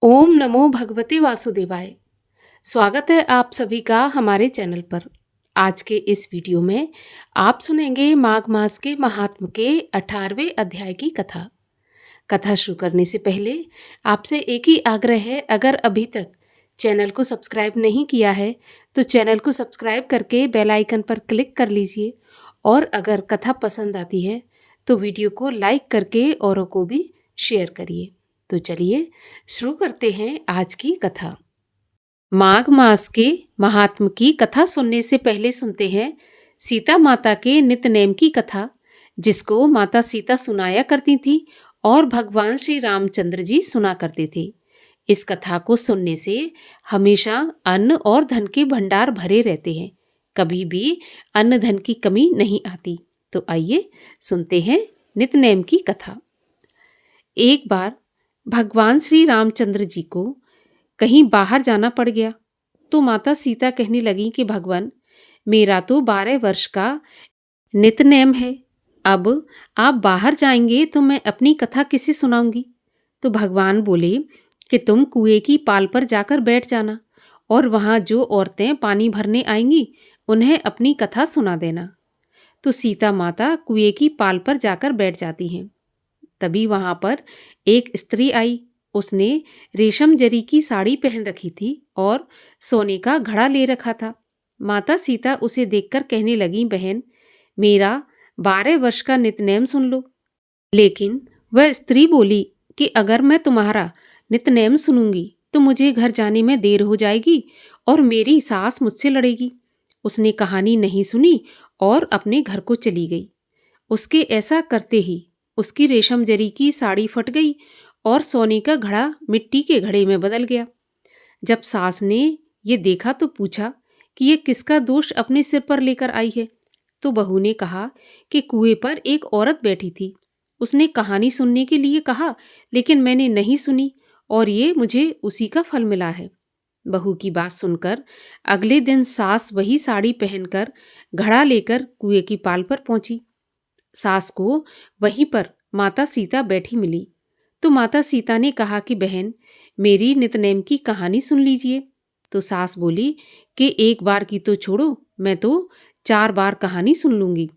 ओम नमो भगवते वासुदेवाय। स्वागत है आप सभी का हमारे चैनल पर। आज के इस वीडियो में आप सुनेंगे माघ मास के महात्म के 18वें अध्याय की कथा। कथा शुरू करने से पहले आपसे एक ही आग्रह है, अगर अभी तक चैनल को सब्सक्राइब नहीं किया है तो चैनल को सब्सक्राइब करके बेल आइकन पर क्लिक कर लीजिए, और अगर कथा पसंद आती है तो वीडियो को लाइक करके औरों को भी शेयर करिए। तो चलिए शुरू करते हैं आज की कथा। माघ मास के महात्म की कथा सुनने से पहले सुनते हैं सीता माता के नित्य नेम की कथा, जिसको माता सीता सुनाया करती थी और भगवान श्री रामचंद्र जी सुना करते थे। इस कथा को सुनने से हमेशा अन्न और धन के भंडार भरे रहते हैं, कभी भी अन्न धन की कमी नहीं आती। तो आइए सुनते हैं नित्य नेम की कथा। एक बार भगवान श्री रामचंद्र जी को कहीं बाहर जाना पड़ गया, तो माता सीता कहने लगी कि भगवान, मेरा तो 12 वर्ष का नित्यनेम है, अब आप बाहर जाएंगे तो मैं अपनी कथा किसे सुनाऊंगी। तो भगवान बोले कि तुम कुएं की पाल पर जाकर बैठ जाना, और वहाँ जो औरतें पानी भरने आएंगी उन्हें अपनी कथा सुना देना। तो सीता माता कुएं की पाल पर जाकर बैठ जाती हैं। तभी वहां पर एक स्त्री आई। उसने रेशम जरी की साड़ी पहन रखी थी और सोने का घड़ा ले रखा था। माता सीता उसे देखकर कहने लगी, बहन, मेरा 12 वर्ष का नित्यनेम सुन लो। लेकिन वह स्त्री बोली कि अगर मैं तुम्हारा नित्यनेम सुनूंगी तो मुझे घर जाने में देर हो जाएगी और मेरी सास मुझसे लड़ेगी। उसने कहानी नहीं सुनी और अपने घर को चली गई। उसके ऐसा करते ही उसकी रेशम जरी की साड़ी फट गई और सोने का घड़ा मिट्टी के घड़े में बदल गया। जब सास ने ये देखा तो पूछा कि ये किसका दोष अपने सिर पर लेकर आई है। तो बहू ने कहा कि कुएं पर एक औरत बैठी थी, उसने कहानी सुनने के लिए कहा, लेकिन मैंने नहीं सुनी और ये मुझे उसी का फल मिला है। बहू की बात सुनकर अगले दिन सास वही साड़ी पहनकर घड़ा लेकर कुएं की पाल पर पहुंची। सास को वहीं पर माता सीता बैठी मिली। तो माता सीता ने कहा कि बहन, मेरी नित्यनेम की कहानी सुन लीजिए। तो सास बोली कि एक बार की तो छोड़ो, मैं तो 4 बार कहानी सुन लूंगी।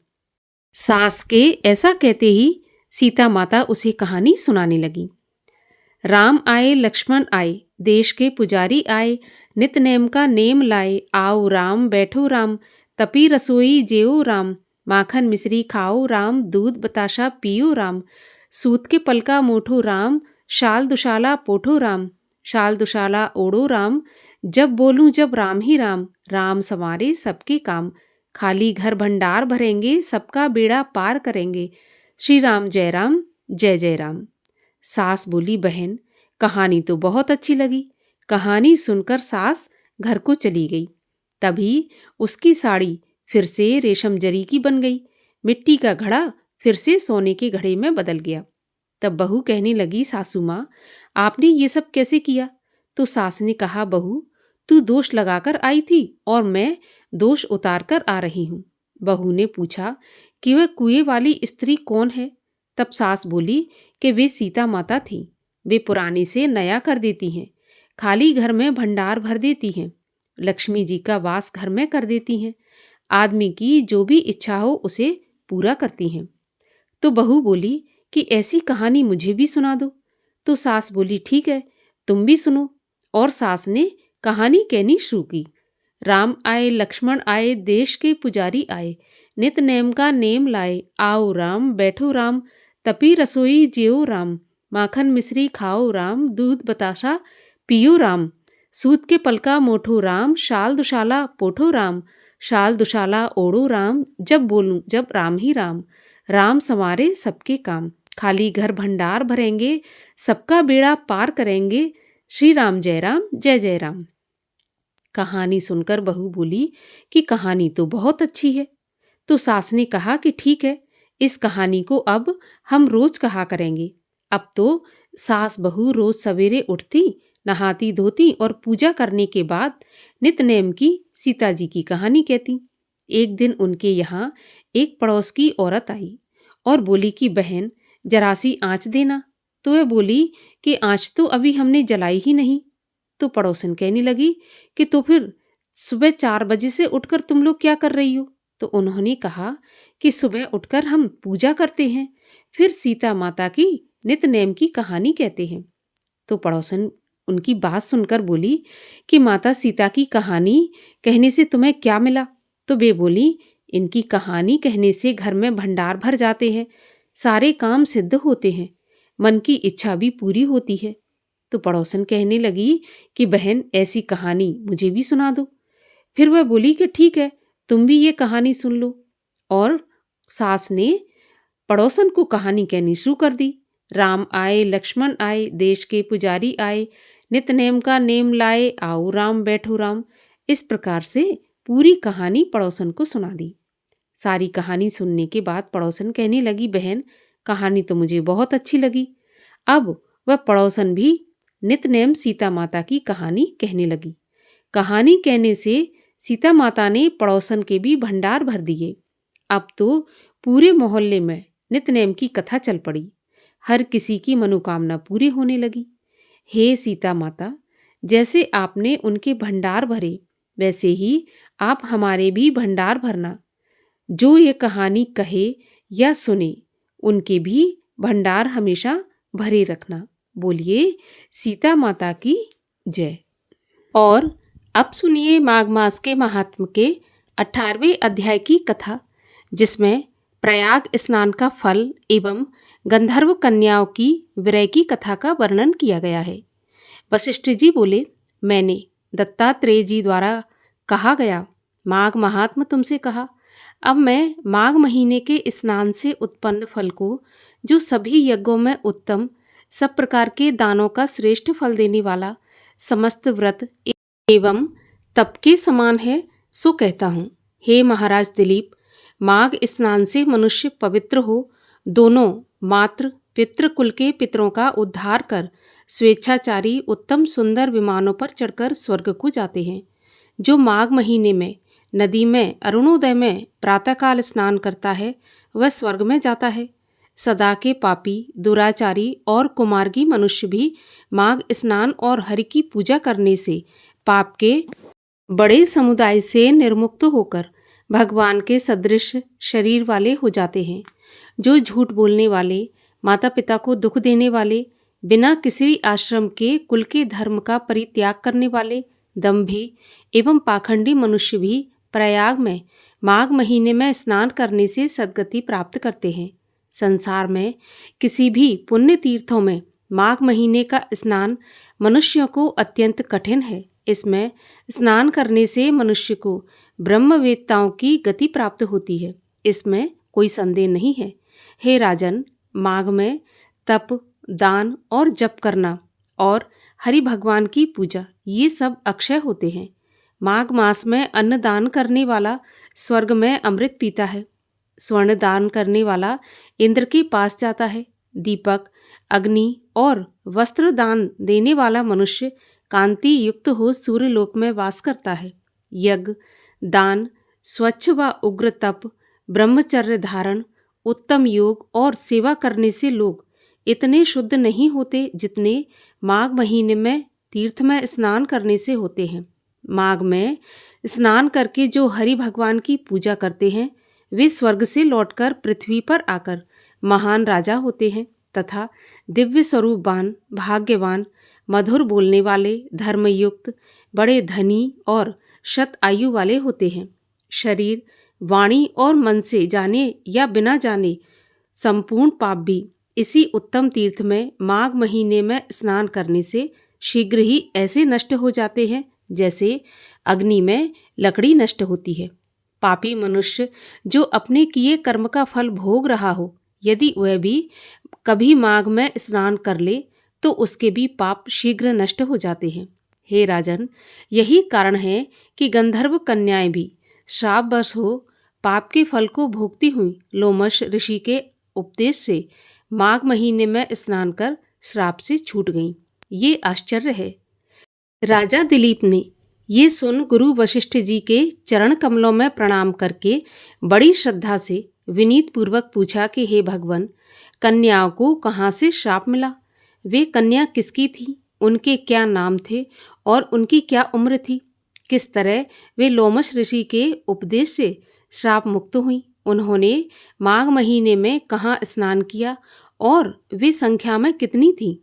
सास के ऐसा कहते ही सीता माता उसे कहानी सुनाने लगी। राम आए लक्ष्मण आए, देश के पुजारी आए, नित्यनेम का नेम लाए, आओ राम बैठो राम, तपी रसोई जेओ राम, माखन मिश्री खाओ राम, दूध बताशा पियो राम, सूत के पलका मोठो राम, शाल दुशाला पोठो राम, शाल दुशाला ओढ़ो राम, जब बोलूं जब राम ही राम, राम संवारे सबके काम, खाली घर भंडार भरेंगे, सबका बेड़ा पार करेंगे, श्री राम जय राम जय जय राम। सास बोली, बहन, कहानी तो बहुत अच्छी लगी। कहानी सुनकर सास घर को चली गई। तभी उसकी साड़ी फिर से रेशम जरी की बन गई, मिट्टी का घड़ा फिर से सोने के घड़े में बदल गया। तब बहू कहने लगी, सासू माँ, आपने ये सब कैसे किया? तो सास ने कहा, बहू, तू दोष लगाकर आई थी और मैं दोष उतार कर आ रही हूँ। बहू ने पूछा कि वह कुएं वाली स्त्री कौन है? तब सास बोली कि वे सीता माता थीं। वे पुराने से नया कर देती हैं, खाली घर में भंडार भर देती हैं, लक्ष्मी जी का वास घर में कर देती हैं, आदमी की जो भी इच्छा हो उसे पूरा करती हैं। तो बहू बोली कि ऐसी कहानी मुझे भी सुना दो। तो सास बोली, ठीक है, तुम भी सुनो। और सास ने कहानी कहनी शुरू की। राम आए लक्ष्मण आए, देश के पुजारी आए, नित्यनेम का नेम लाए, आओ राम बैठो राम, तपी रसोई जेओ राम, माखन मिश्री खाओ राम, दूध बताशा पियो राम, सूत के पलका मोठो राम, शाल दुशाला पोठो राम, शाल दुशाला ओढ़ो राम, जब बोलूं जब राम ही राम, राम संवारे सबके काम, खाली घर भंडार भरेंगे, सबका बेड़ा पार करेंगे, श्री राम जय जय राम। कहानी सुनकर बहू बोली कि कहानी तो बहुत अच्छी है। तो सास ने कहा कि ठीक है, इस कहानी को अब हम रोज कहा करेंगे। अब तो सास बहू रोज सवेरे उठती, नहाती धोती और पूजा करने के बाद नित्यनेम की सीता जी की कहानी कहती। एक दिन उनके यहाँ एक पड़ोस की औरत आई और बोली कि बहन, जरा सी आँच देना। तो वह बोली कि आज तो अभी हमने जलाई ही नहीं। तो पड़ोसन कहने लगी कि तो फिर सुबह 4 बजे से उठकर तुम लोग क्या कर रही हो? तो उन्होंने कहा कि सुबह उठकर हम पूजा करते हैं, फिर सीता माता की नित नेम की कहानी कहते हैं। तो पड़ोसन उनकी बात सुनकर बोली कि माता सीता की कहानी कहने से तुम्हें क्या मिला? तो वे बोली, इनकी कहानी कहने से घर में भंडार भर जाते हैं, सारे काम सिद्ध होते हैं, मन की इच्छा भी पूरी होती है। तो पड़ोसन कहने लगी कि बहन ऐसी कहानी मुझे भी सुना दो। फिर वह बोली कि ठीक है, तुम भी ये कहानी सुन लो। और सास ने पड़ोसन को कहानी कहनी शुरू कर दी। राम आए, लक्ष्मण आए, देश के पुजारी आए, नित नेम का नेम लाए, आओ राम बैठो राम। इस प्रकार से पूरी कहानी पड़ोसन को सुना दी। सारी कहानी सुनने के बाद पड़ोसन कहने लगी, बहन कहानी तो मुझे बहुत अच्छी लगी। अब वह पड़ोसन भी नित नेम सीता माता की कहानी कहने लगी। कहानी कहने से सीता माता ने पड़ोसन के भी भंडार भर दिए। अब तो पूरे मोहल्ले में नितनेम की कथा चल पड़ी। हर किसी की मनोकामना पूरी होने लगी। हे सीता माता, जैसे आपने उनके भंडार भरे, वैसे ही आप हमारे भी भंडार भरना। जो ये कहानी कहे या सुने, उनके भी भंडार हमेशा भरे रखना। बोलिए सीता माता की जय। और अब सुनिए माघ मास के महात्म के 18वें अध्याय की कथा, जिसमें प्रयाग स्नान का फल एवं गंधर्व कन्याओं की विरह की कथा का वर्णन किया गया है। वशिष्ठ जी बोले, मैंने दत्तात्रेय जी द्वारा कहा गया माघ महात्म तुमसे कहा। अब मैं माघ महीने के स्नान से उत्पन्न फल को, जो सभी यज्ञों में उत्तम, सब प्रकार के दानों का श्रेष्ठ फल देने वाला, समस्त व्रत एवं तप के समान है, सो कहता हूँ। हे महाराज दिलीप, माघ स्नान से मनुष्य पवित्र हो, दोनों मातृ पितृ कुल के पितरों का उद्धार कर स्वेच्छाचारी उत्तम सुंदर विमानों पर चढ़कर स्वर्ग को जाते हैं। जो माघ महीने में नदी में अरुणोदय में प्रातःकाल स्नान करता है, वह स्वर्ग में जाता है। सदा के पापी, दुराचारी और कुमार्गी मनुष्य भी माघ स्नान और हरि की पूजा करने से पाप के बड़े समुदाय से निर्मुक्त होकर भगवान के सदृश शरीर वाले हो जाते हैं। जो झूठ बोलने वाले, माता पिता को दुख देने वाले, बिना किसी आश्रम के कुल के धर्म का परित्याग करने वाले, दंभी एवं पाखंडी मनुष्य भी प्रयाग में माघ महीने में स्नान करने से सद्गति प्राप्त करते हैं। संसार में किसी भी पुण्य तीर्थों में माघ महीने का स्नान मनुष्यों को अत्यंत कठिन है। इसमें स्नान करने से मनुष्य को ब्रह्मवेत्ताओं की गति प्राप्त होती है, इसमें कोई संदेह नहीं है। हे राजन, माघ में तप, दान और जप करना और हरि भगवान की पूजा, ये सब अक्षय होते हैं। माघ मास में अन्न दान करने वाला स्वर्ग में अमृत पीता है। स्वर्ण दान करने वाला इंद्र के पास जाता है। दीपक, अग्नि और वस्त्र दान देने वाला मनुष्य कांति युक्त हो सूर्यलोक में वास करता है। यज्ञ, दान, स्वच्छ व उग्र तप, ब्रह्मचर्य धारण, उत्तम योग और सेवा करने से लोग इतने शुद्ध नहीं होते जितने माघ महीने में तीर्थ में स्नान करने से होते हैं। माघ में स्नान करके जो हरि भगवान की पूजा करते हैं, वे स्वर्ग से लौटकर पृथ्वी पर आकर महान राजा होते हैं तथा दिव्य स्वरूपवान, भाग्यवान, मधुर बोलने वाले, धर्मयुक्त, बड़े धनी और शत आयु वाले होते हैं। शरीर, वाणी और मन से जाने या बिना जाने संपूर्ण पाप भी इसी उत्तम तीर्थ में माघ महीने में स्नान करने से शीघ्र ही ऐसे नष्ट हो जाते हैं जैसे अग्नि में लकड़ी नष्ट होती है। पापी मनुष्य जो अपने किए कर्म का फल भोग रहा हो, यदि वह भी कभी माघ में स्नान कर ले तो उसके भी पाप शीघ्र नष्ट हो जाते हैं। हे राजन, यही कारण है कि गंधर्व कन्याएं भी श्रापवश हो पाप के फल को भोगती हुई लोमश ऋषि के उपदेश से माघ महीने में स्नान कर श्राप से छूट गईं। ये आश्चर्य है। राजा दिलीप ने ये सुन गुरु वशिष्ठ जी के चरण कमलों में प्रणाम करके बड़ी श्रद्धा से विनीत पूर्वक पूछा कि हे भगवान, कन्याओं को कहाँ से श्राप मिला? वे कन्या किसकी थी, उनके क्या नाम थे और उनकी क्या उम्र थी, किस तरह वे लोमश ऋषि के उपदेश से श्राप मुक्त हुई, उन्होंने माघ महीने में कहाँ स्नान किया और वे संख्या में कितनी थीं।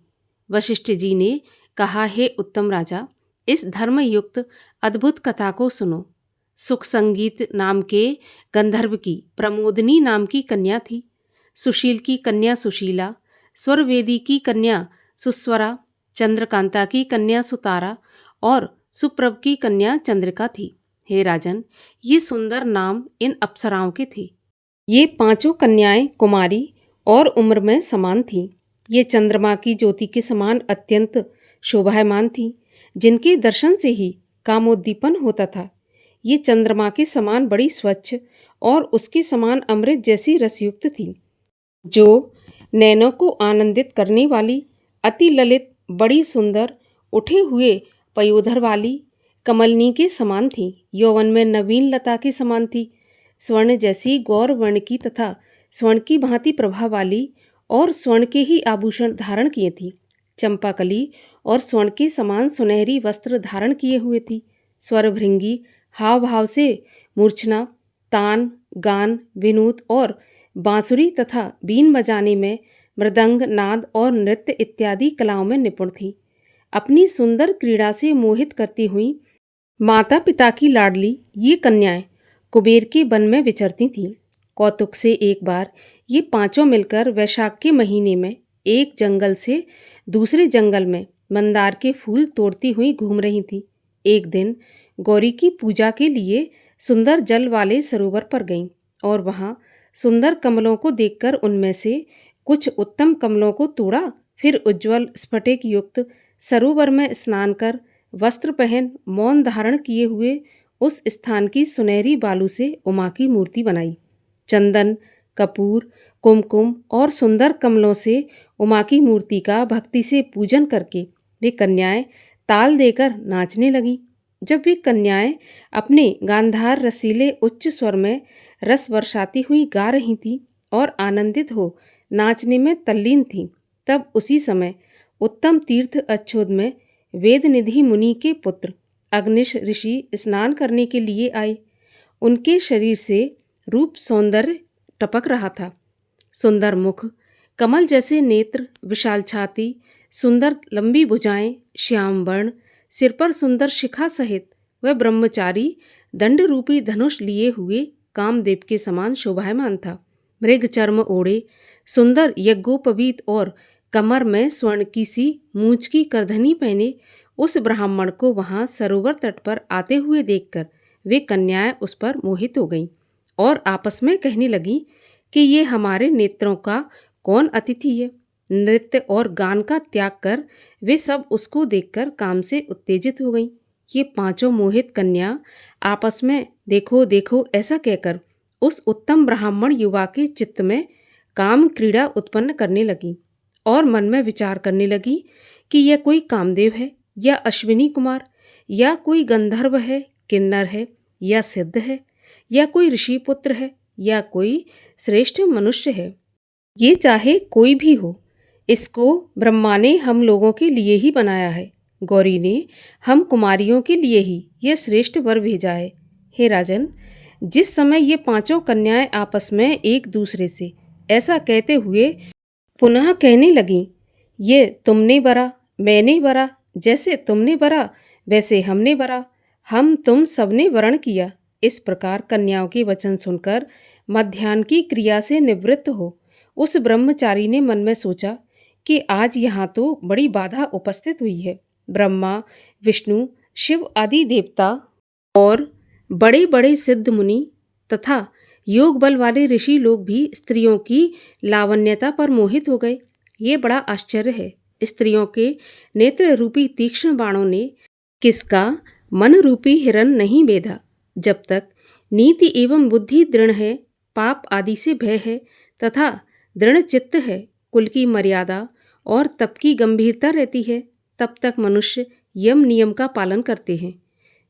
वशिष्ठ जी ने कहा, हे उत्तम राजा, इस धर्मयुक्त अद्भुत कथा को सुनो। सुख संगीत नाम के गंधर्व की प्रमोदनी नाम की कन्या थी। सुशील की कन्या सुशीला, स्वरवेदी की कन्या सुस्वरा, चंद्रकांता की कन्या सुतारा और सुप्रभ की कन्या चंद्रिका थी। हे राजन, ये सुंदर नाम इन अप्सराओं के थे। ये पांचों कन्याएं कुमारी और उम्र में समान थीं। ये चंद्रमा की ज्योति के समान अत्यंत शोभायमान थीं, जिनके दर्शन से ही कामोद्दीपन होता था। ये चंद्रमा के समान बड़ी स्वच्छ और उसके समान अमृत जैसी रसयुक्त थी, जो नैनों को आनंदित करने वाली, अति ललित, बड़ी सुंदर, उठे हुए पयोधर वाली, कमलनी के समान थी, यौवन में नवीन लता के समान थी, स्वर्ण जैसी गौर वर्ण की तथा स्वर्ण की भांति प्रभा वाली और स्वर्ण के ही आभूषण धारण किए थी, चंपाकली और स्वर्ण के समान सुनहरी वस्त्र धारण किए हुए थी, स्वरभृंगी हाव भाव से मूर्छना, तान, गान, विनूत और बांसुरी तथा बीन बजाने में, मृदंग, नाद और नृत्य इत्यादि कलाओं में निपुण थी। अपनी सुंदर क्रीड़ा से मोहित करती हुई माता पिता की लाडली ये कन्याएं कुबेर के वन में विचरती थीं। कौतुक से एक बार ये पांचों मिलकर वैशाख के महीने में एक जंगल से दूसरे जंगल में मंदार के फूल तोड़ती हुई घूम रही थीं। एक दिन गौरी की पूजा के लिए सुंदर जल वाले सरोवर पर गईं और वहाँ सुंदर कमलों को देखकर उनमें से कुछ उत्तम कमलों को तोड़ा, फिर उज्ज्वल स्फटिक युक्त सरोवर में स्नान कर, वस्त्र पहन, मौन धारण किए हुए उस स्थान की सुनहरी बालू से उमा की मूर्ति बनाई। चंदन, कपूर, कुमकुम और सुंदर कमलों से उमा की मूर्ति का भक्ति से पूजन करके वे कन्याएं ताल देकर नाचने लगीं। जब वे कन्याएं अपने गांधार रसीले उच्च स्वर में रस वर्षाती हुई गा रही थीं और आनंदित हो नाचने में तल्लीन थीं, तब उसी समय उत्तम तीर्थ अच्छोद में वेदनिधि मुनि के पुत्र अग्निश ऋषि स्नान करने के लिए आए। उनके शरीर से रूप सौंदर्य टपक रहा था। सुंदर मुख, कमल जैसे नेत्र, विशाल छाती, सुंदर लंबी भुजाएं, श्याम वर्ण, सिर पर सुंदर शिखा सहित वह ब्रह्मचारी दंड रूपी धनुष लिए हुए कामदेव के समान शोभायमान था। मृग चर्म ओढ़े, सुंदर यज्ञोपवीत और कमर में स्वर्ण की सी मूंछ की करधनी पहने उस ब्राह्मण को वहां सरोवर तट पर आते हुए देखकर वे कन्याएं उस पर मोहित हो गईं और आपस में कहने लगीं कि ये हमारे नेत्रों का कौन अतिथि है। नृत्य और गान का त्याग कर वे सब उसको देखकर काम से उत्तेजित हो गईं। ये पांचों मोहित कन्या आपस में देखो देखो ऐसा कहकर उस उत्तम ब्राह्मण युवा के चित्त में काम क्रीड़ा उत्पन्न करने लगी और मन में विचार करने लगी कि यह कोई कामदेव है या अश्विनी कुमार या कोई गंधर्व है, किन्नर है या सिद्ध है या कोई ऋषि पुत्र है या कोई श्रेष्ठ मनुष्य है। ये चाहे कोई भी हो, इसको ब्रह्मा ने हम लोगों के लिए ही बनाया है। गौरी ने हम कुमारियों के लिए ही यह श्रेष्ठ वर भेजा है। हे राजन, जिस समय ये पांचों कन्याएं आपस में एक दूसरे से ऐसा कहते हुए पुनः कहने लगीं, ये तुमने बरा, मैंने बरा, जैसे तुमने बरा वैसे हमने बरा, हम तुम सबने वरण किया, इस प्रकार कन्याओं के वचन सुनकर मध्याह्न की क्रिया से निवृत्त हो उस ब्रह्मचारी ने मन में सोचा कि आज यहाँ तो बड़ी बाधा उपस्थित हुई है। ब्रह्मा, विष्णु, शिव आदि देवता और बड़े बड़े सिद्ध मुनि तथा योग बल वाले ऋषि लोग भी स्त्रियों की लावण्यता पर मोहित हो गए। ये बड़ा आश्चर्य है। स्त्रियों के नेत्र रूपी तीक्ष्ण बाणों ने किसका मन रूपी हिरण नहीं बेधा। जब तक नीति एवं बुद्धि दृढ़ है, पाप आदि से भय है तथा दृढ़ चित्त है, कुल की मर्यादा और तप की गंभीरता रहती है, तब तक मनुष्य यम नियम का पालन करते हैं।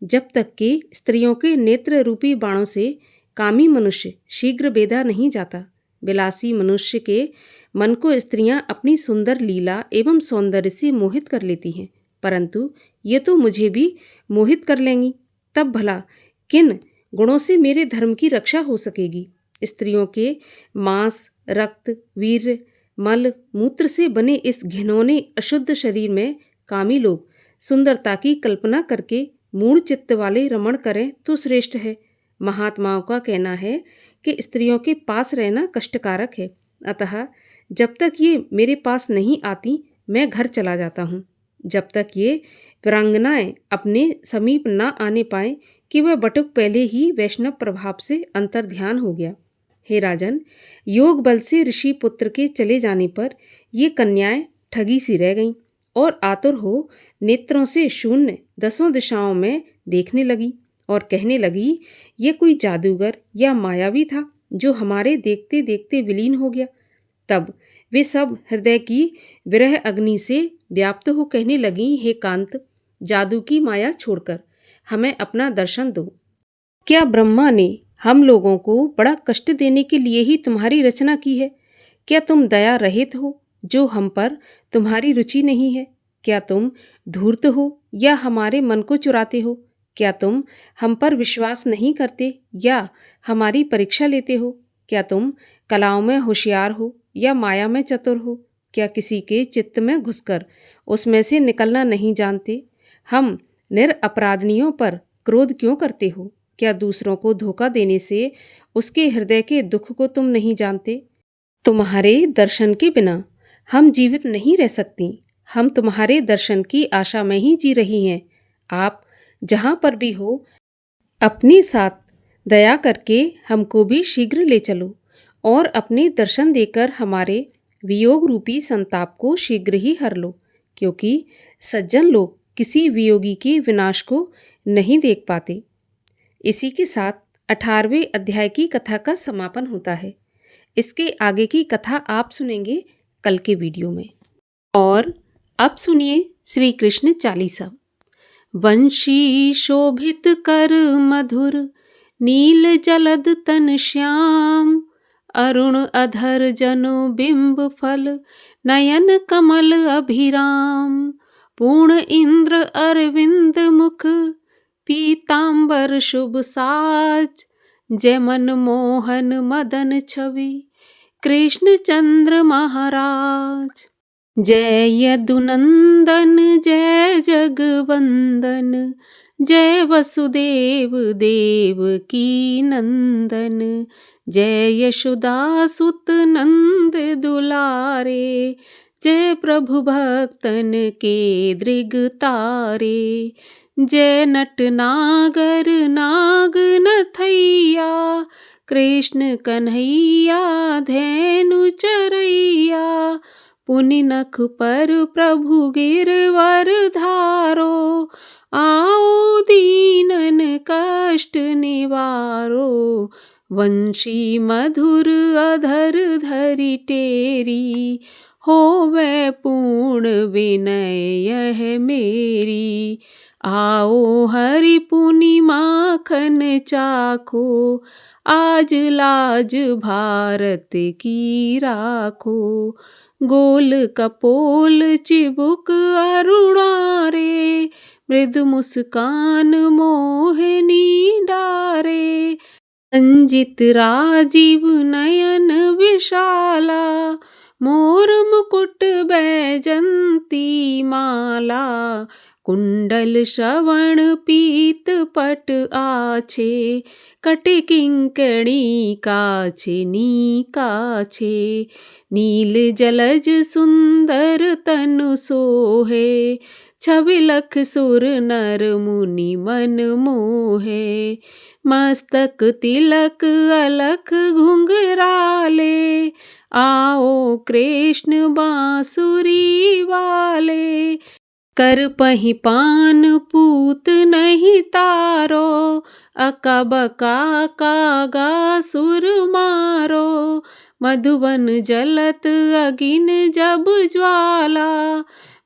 जब तक कि स्त्रियों के नेत्र रूपी बाणों से कामी मनुष्य शीघ्र बेधा नहीं जाता, विलासी मनुष्य के मन को स्त्रियां अपनी सुंदर लीला एवं सौंदर्य से मोहित कर लेती हैं, परंतु ये तो मुझे भी मोहित कर लेंगी। तब भला किन गुणों से मेरे धर्म की रक्षा हो सकेगी? स्त्रियों के मांस, रक्त, वीर्य, मल, मूत्र से बने इस घिनौने अशुद्ध शरीर में कामी लोग सुंदरता की कल्पना करके मूढ़ चित्त वाले रमण करें तो श्रेष्ठ है। महात्माओं का कहना है कि स्त्रियों के पास रहना कष्टकारक है, अतः जब तक ये मेरे पास नहीं आती मैं घर चला जाता हूँ। जब तक ये वीरांगनाएं अपने समीप न आने पाए कि वह बटुक पहले ही वैष्णव प्रभाव से अंतर्ध्यान हो गया। हे राजन, योग बल से ऋषि पुत्र के चले जाने पर ये कन्याएं ठगी सी रह गईं और आतुर हो नेत्रों से शून्य दसों दिशाओं में देखने लगी और कहने लगी, ये कोई जादूगर या मायावी था जो हमारे देखते देखते विलीन हो गया। तब वे सब हृदय की विरह अग्नि से व्याप्त हो कहने लगी, हे कांत, जादू की माया छोड़कर हमें अपना दर्शन दो। क्या ब्रह्मा ने हम लोगों को बड़ा कष्ट देने के लिए ही तुम्हारी रचना की है? क्या तुम दया रहित हो जो हम पर तुम्हारी रुचि नहीं है? क्या तुम धूर्त हो या हमारे मन को चुराते हो? क्या तुम हम पर विश्वास नहीं करते या हमारी परीक्षा लेते हो? क्या तुम कलाओं में होशियार हो या माया में चतुर हो? क्या किसी के चित्त में घुसकर उसमें से निकलना नहीं जानते? हम निरपराधिनियों पर क्रोध क्यों करते हो? क्या दूसरों को धोखा देने से उसके हृदय के दुख को तुम नहीं जानते? तुम्हारे दर्शन के बिना हम जीवित नहीं रह सकती। हम तुम्हारे दर्शन की आशा में ही जी रही हैं। आप जहाँ पर भी हो, अपने साथ दया करके हमको भी शीघ्र ले चलो और अपने दर्शन देकर हमारे वियोग रूपी संताप को शीघ्र ही हर लो, क्योंकि सज्जन लोग किसी वियोगी के विनाश को नहीं देख पाते। इसी के साथ 18वें अध्याय की कथा का समापन होता है। इसके आगे की कथा आप सुनेंगे कल के वीडियो में। और अब सुनिए श्री कृष्ण चालीसा। वंशी शोभित कर मधुर, नील जलद तन श्याम, अरुण अधर जनो बिंब फल, नयन कमल अभिराम, पूर्ण इंद्र अरविंद मुख, पीतांबर शुभ साज, जय मन मोहन मदन छवि, कृष्ण चंद्र महाराज। जय यदुनंदन जय जगवंदन, जय वसुदेव देव की नंदन, जय यशोदा सुत नंद दुलारे, जय प्रभु भक्तन के दृग तारे, जय नट नागर नाग नथैया, कृष्ण कन्हैया धैनु चरैया, पुनि नख पर प्रभु गिरवर धारो, आओ दीनन कष्ट निवारो, वंशी मधुर अधर धरि टेरी, होवे पूर्ण विनय यह मेरी, आओ हरि पुनि माखन चाखो, आज लाज भारत की राखो, गोल कपोल चिबुक अरुणारे, मृदु मुस्कान मोहिनी डारे, रंजित राजीव नयन विशाला, मोर मुकुट बैजंती माला, कुंडल श्रवण पीत पट आछे, कटि किंकणी काछे नी काछे, नील जलज सुंदर तनु सोहे, छवि लख सुर नर मुनि मन मोहे, मस्तक तिलक अलख घुंघराले, आओ कृष्ण बांसुरी वाले, कर पहि पान पूत नहीं तारो, अका बका कागा सुर मारो, मधुवन जलत अगिन जब ज्वाला,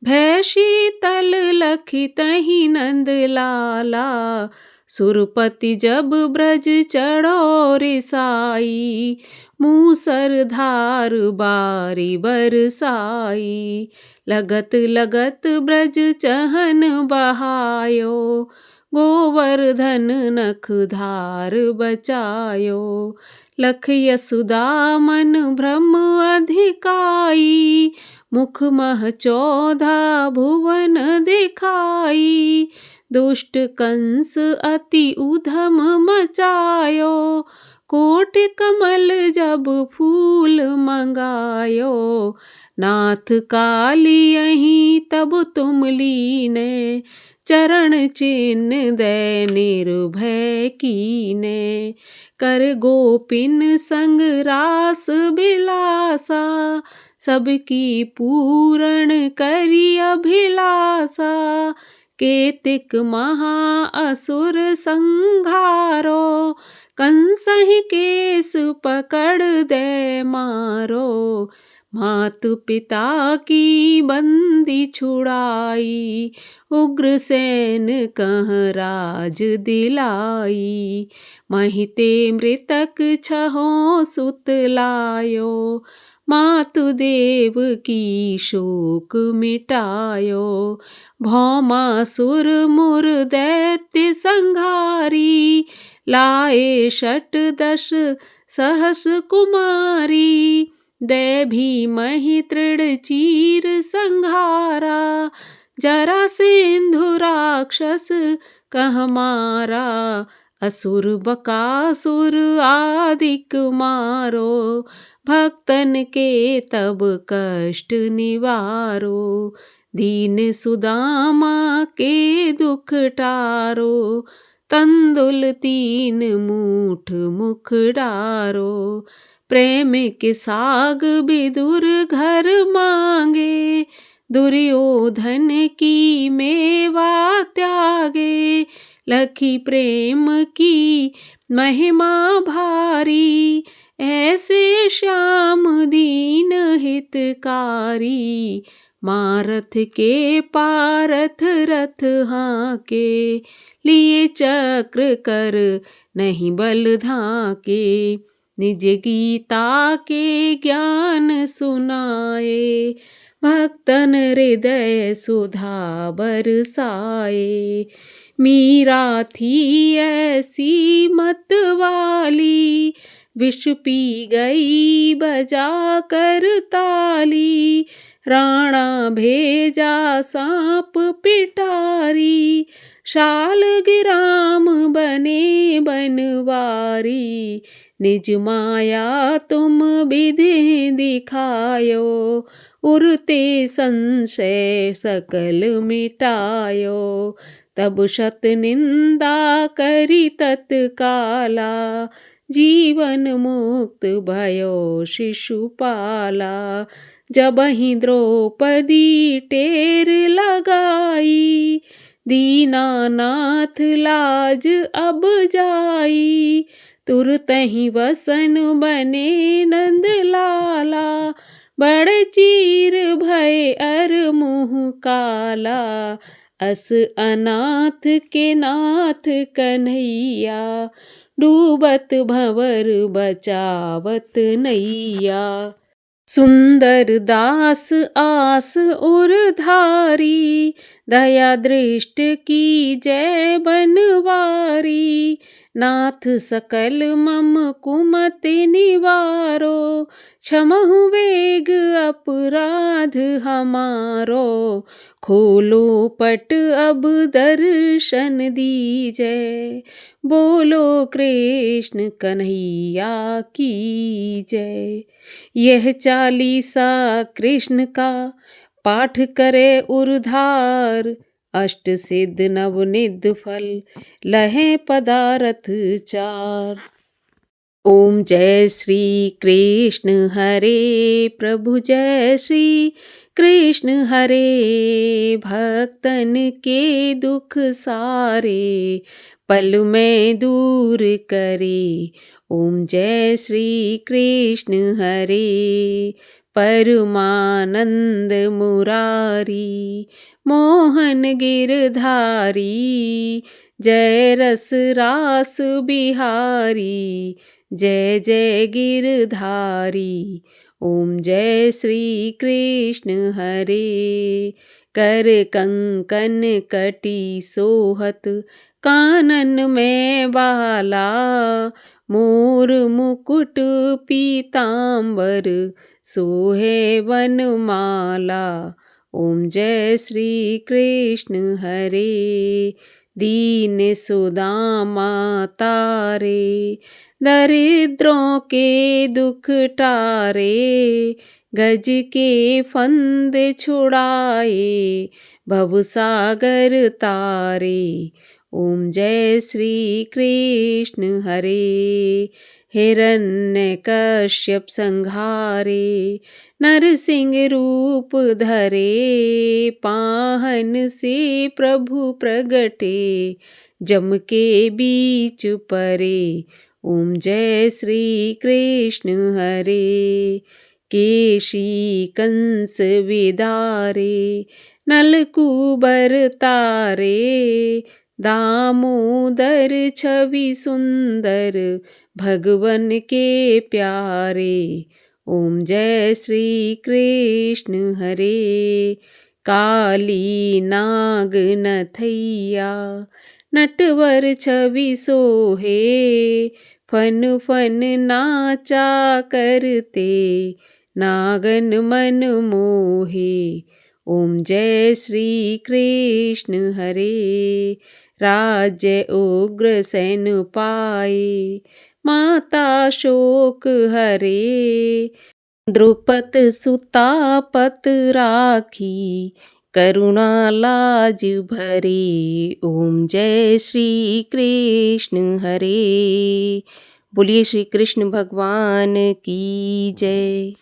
भय शीतल लखि तहि नंद लाला, सुरपति जब ब्रज चढ़ो रिसाई, मूसरधार बारी बरसाई। लगत लगत ब्रज चहन बहायो, गोवर्धन नख धार बचायो। लख यशुदा मन भ्रम अधिकाई, मुख मह 14 भुवन दिखाई। दुष्ट कंस अति उधम मचायो, कोटि कमल जब फूल मंगायो। नाथ काली यहीं तब तुम लीने, चरण चिन्ह दे निर्भय कीने। कर गोपिन संग रास बिलासा, सबकी पूर्ण करी अभिलाषा। केतिक महा असुर संघारो, कंसहि केस पकड़ दे मारो। मातु पिता की बंदी छुड़ाई, उग्रसेन कह राज दिलाई। महिते मृतक छहों सुत लायो, मातु देव की शोक मिटायो। भौमासुर मुर दैत्य संघारी, लाए 68 सहस कुमारी। दे भीमहि तृण चीर संघारा, जरासेंधु राक्षस कह मारा। असुर बकासुर आदिक मारो, भक्तन के तब कष्ट निवारो। दीन सुदामा के दुख टारो, तंदुल 3 मूठ मुख डारो। प्रेम के साग विदुर घर मांगे, दुर्योधन की मेवा त्यागे। लखी प्रेम की महिमा भारी, ऐसे श्याम दीन हितकारी। मारथ के पारथ रथ हाके, लिए चक्र कर नहीं बल धाके। निज गीता के ज्ञान सुनाए, भक्तन हृदय सुधा बरसाए। मीरा थी ऐसी मत वाली, विष पी गई बजा कर ताली। राणा भेजा सांप पिटारी, शालग्राम बने बनवारी। निज माया तुम विधि दिखायो, उरते संशय सकल मिटायो। तब शत निंदा करी तत्काला, जीवन मुक्त भयो शिशुपाला। जबहि द्रौपदी टेर लगाई, दीनानाथ लाज अब जाई। तुरतहि वसन बने नंद लाला, बड़ चीर भय अर मुँह काला। अस अनाथ के नाथ कन्हैया, डूबत भंवर बचावत नैया। सुंदर दास आस उर धारी, दया दृष्टि की जय बनवारी। नाथ सकल मम कुमति निवारो, क्षमहु वेग अपराध हमारो। खोलो पट अब दर्शन दीजै, बोलो कृष्ण कन्हैया की जय। यह 40 कृष्ण का पाठ करे उरधार, अष्ट सिद्ध नवनिध फल लहें पदारथ 4। ओम जय श्री कृष्ण हरे प्रभु जय श्री कृष्ण हरे। भक्तन के दुख सारे पल में दूर करे। ओम जय श्री कृष्ण हरे। परमानंद मुरारी मोहन गिरधारी, जय रस रास बिहारी, जय जय गिरधारी। ओम जय श्री कृष्ण हरे। कर कंकन कटी सोहत, कानन में बाला। मोर मुकुट पीतांबर, सोहे वनमाला। ओम जय श्री कृष्ण हरे। दीन सुदामा तारे, दरिद्रों के दुख टारे। गज के फंद छुड़ाए, भवसागर तारे। ओम जय श्री कृष्ण हरे। हिरण्यकश्यप संहारे, नरसिंह रूप धरे। पाहन से प्रभु प्रगटे, जम के बीच परे। ओम जय श्री कृष्ण हरे। केशी कंस विदारे, नलकूबर तारे। दामोदर छवि सुंदर, भगवन के प्यारे। ओम जय श्री कृष्ण हरे। काली नाग नथैया, नटवर छवि सोहे। फन फन नाचा करते, नागन मन मोहे। ओम जय श्री कृष्ण हरे। राज्य उग्रसेन पाए, माता शोक हरे। द्रुपद सुता पत राखी, करुणा लाज भरे। ओम जय श्री कृष्ण हरे। बोलिए श्री कृष्ण भगवान की जय।